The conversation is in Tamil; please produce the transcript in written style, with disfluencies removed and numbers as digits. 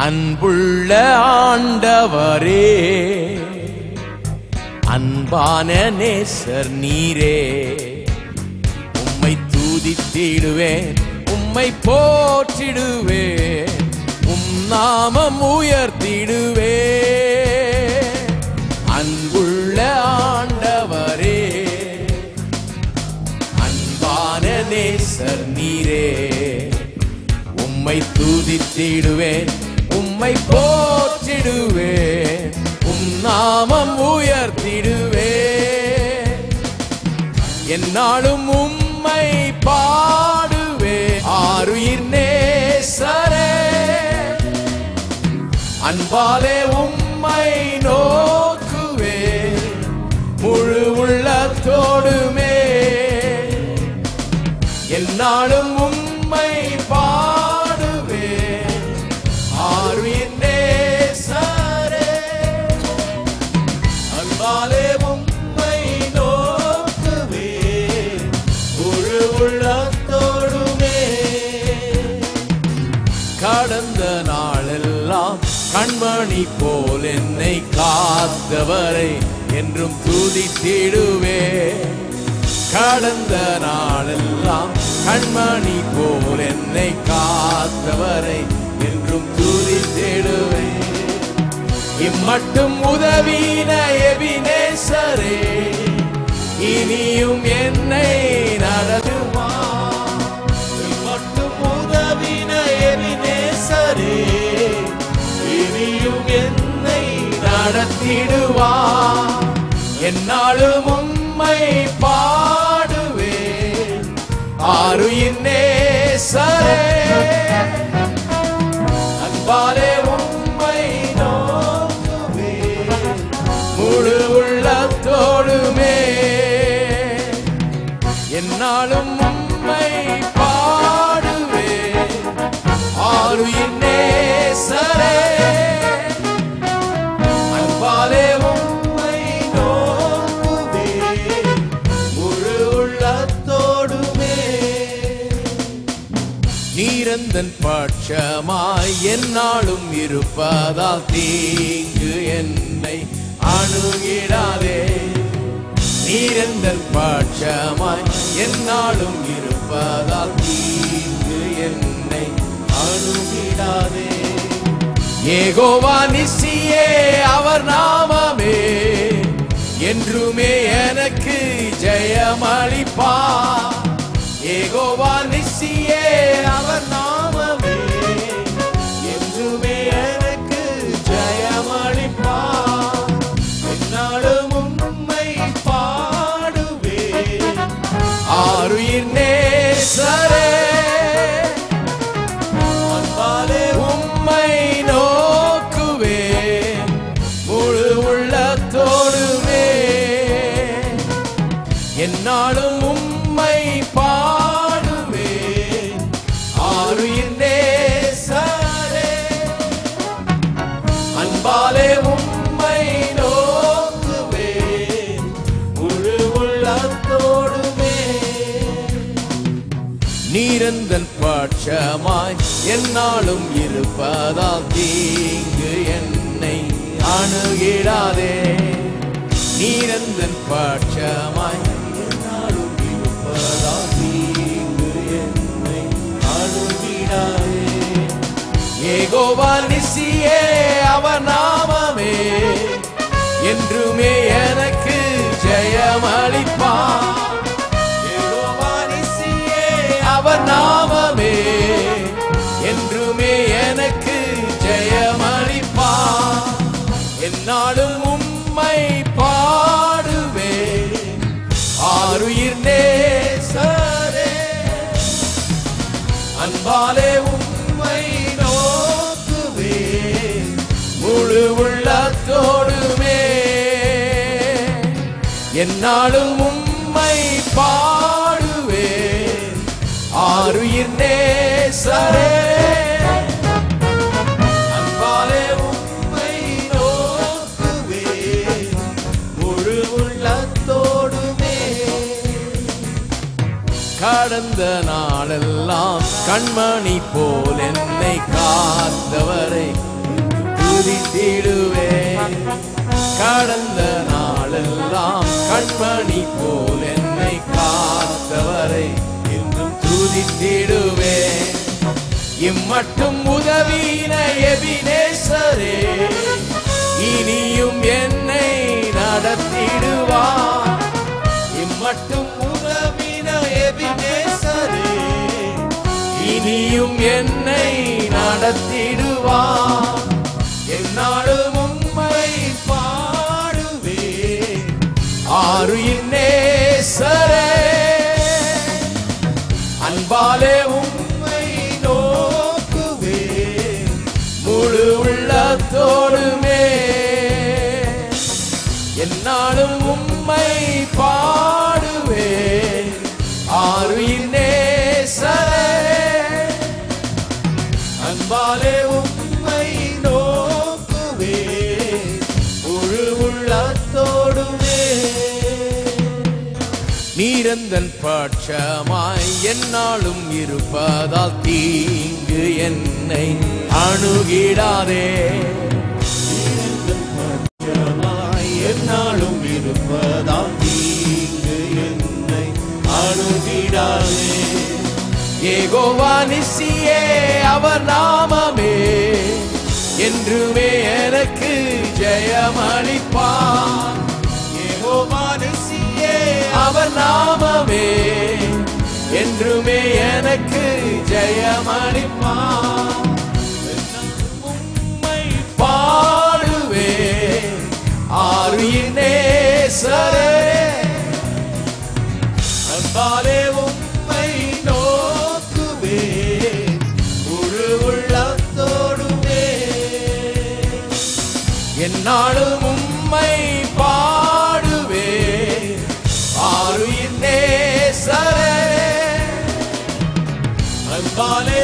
அன்புள்ள ஆண்டவரே, அன்பான நேசர் நீரே, உம்மை துதித்திடுவேன், உம்மை போற்றிடுவேன், உம் நாமம் உயர்த்திடுவேன். அன்புள்ள ஆண்டவரே, அன்பான நேசர் நீரே, உம்மை துதித்திடுவேன், உம்மை போற்றிடுவேன், உம் நாமம் உயர்த்திடுவேன். என்னாலும் உம்மை பாடுவேன், ஆருயிர் நேசரே, அன்பாலே உம்மை நோக்குவேன், முழு உள்ளத்தோடுமே. என்னாலும் உம்மை பாடுவேன், ஆருயிர் நேசரே, அன்பாலே உம்மை நோக்குவேன், முழு உள்ளத்தோடுமே. கடந்த நாளெல்லாம் கண்மணி போல் என்னை காத்தவரை என்றும் துதித்திடுவேன். கடந்த நாளெல்லாம் கண்மணி போல் என்னை காத்தவரை என்றும் துதித்திடுவேன். இம்மட்டும் உதவின எபினேசரே, இனியும் என்னை நடத்துவார். இம்மட்டும் உதவின எபினேசரே, இனியும் என்னை நடத்திடுவார். என்னாலும் உம்மை பாடுவேன், ஆருயிர் நேசரே, அன்பாலே உம்மை நோக்குவேன், முழு உள்ளத்தோடுமே. என்னாலும் உம்மை பாடுவேன், ஆருயிர் நேசரே, அன்பாலே உம்மை நோக்குவேன், முழு உள்ளத்தோடுமே. நீரந்தன் பட்சமாய் என்னாலும் இருப்பதால் தீங்கு என்னை அணுகிடாதே. நீரந்தன் பட்சமாய் என்னாலும் இருப்பதால் தீங்கு என்னை அணுகிடாதே. யெகோவா நிசியே அவர் நாமமே, என்றுமே எனக்கு ஜெயமளிப்பார். யெகோவா நிசியே அவர் நாமமே, என்றுமே எனக்கு ஜெயமளிப்பார். என்னாலும் உம்மை பாடுவேன், ஆருயிர் நேசரே, அன்பாலே உம்மை நோக்குவேன், முழு உள்ளத்தோடுமே. என்னாலும் உம்மை பாடுவேன், ஆருயிர் நேசரே, அன்பாலே உம்மை நோக்குவேன், முழு உள்ளத்தோடுமே. நீரந்தன் பட்சமாய் என்னாலும் இருப்பதால் தீங்கு என்னை அணுகிடாதே. நீரந்தன் பட்சமாய் என்னாலும் இருப்பதால் தீங்கு என்னை அணுகிடாதே. யெகோவா நிசியே அவர் நாமமே, என்றுமே எனக்கு ஜெயமளிப்பார். யெகோவா நிசியே அவர் நாமமே, என்றுமே எனக்கு ஜெயமளிப்பார். என்னாலும் உம்மை பாடுவேன், ஆருயிர் நேசரே, அன்பாலே உம்மை நோக்குவேன், முழு உள்ளத்தோடுமே. என்னாலும் உம்மை பாடுவேன், ஆருயிர் நேசரே, அன்பாலே உம்மை நோக்குவேன், முழு உள்ளத்தோடுமே. கடந்த நாளெல்லாம் கண்மணி போல் என்னை காத்தவரை துதித்திடுவேன். கடந்த நாளெல்லாம் கண்மணி போல் என்னை காத்தவரை இன்னும் துதித்திடுவேன். இம்மட்டும் உதவின எபினேசரே, இனியும் என்னை நடத்திடுவார். இம்மட்டும் உதவின எபினேசரே, இனியும் என்னை நடத்திடுவார். என்னாலும் உம்மை பாடுவேன், ஆருயிர் நேசரே. அன்பாலே உம்மை நோக்குவேன், முழு உள்ளத்தோடுமே. என்னாலும் உம்மை பாடுவேன், ஆருயிர் நேசரே. அன்பாலே உம்மை நோக்குவேன், முழு உள்ளத்தோடுமே. நீரந்தன் பட்சமாய் என்னாலும் இருப்பதால் தீங்கு என்னை அணுகிடாதே. என்னாலும் இருப்பதால் தீங்கு என்னை அணுகிடாதே. யெகோவா நிசியே அவர் நாமமே, என்றுமே எனக்கு ஜெயமளிப்பார். யெகோவா நிசியே அவர் நாமமே, என்றுமே எனக்கு ஜெயமளிப்பார். உம்மை பாடுவேன், ஆருயிர் நேசரே. அன்பாலே உம்மை நோக்குவேன், முழு உள்ளத்தோடுமே. என்னாலும் உம்மை பாடுவேன், ஆருயிர் நேசரே. அன்பாலே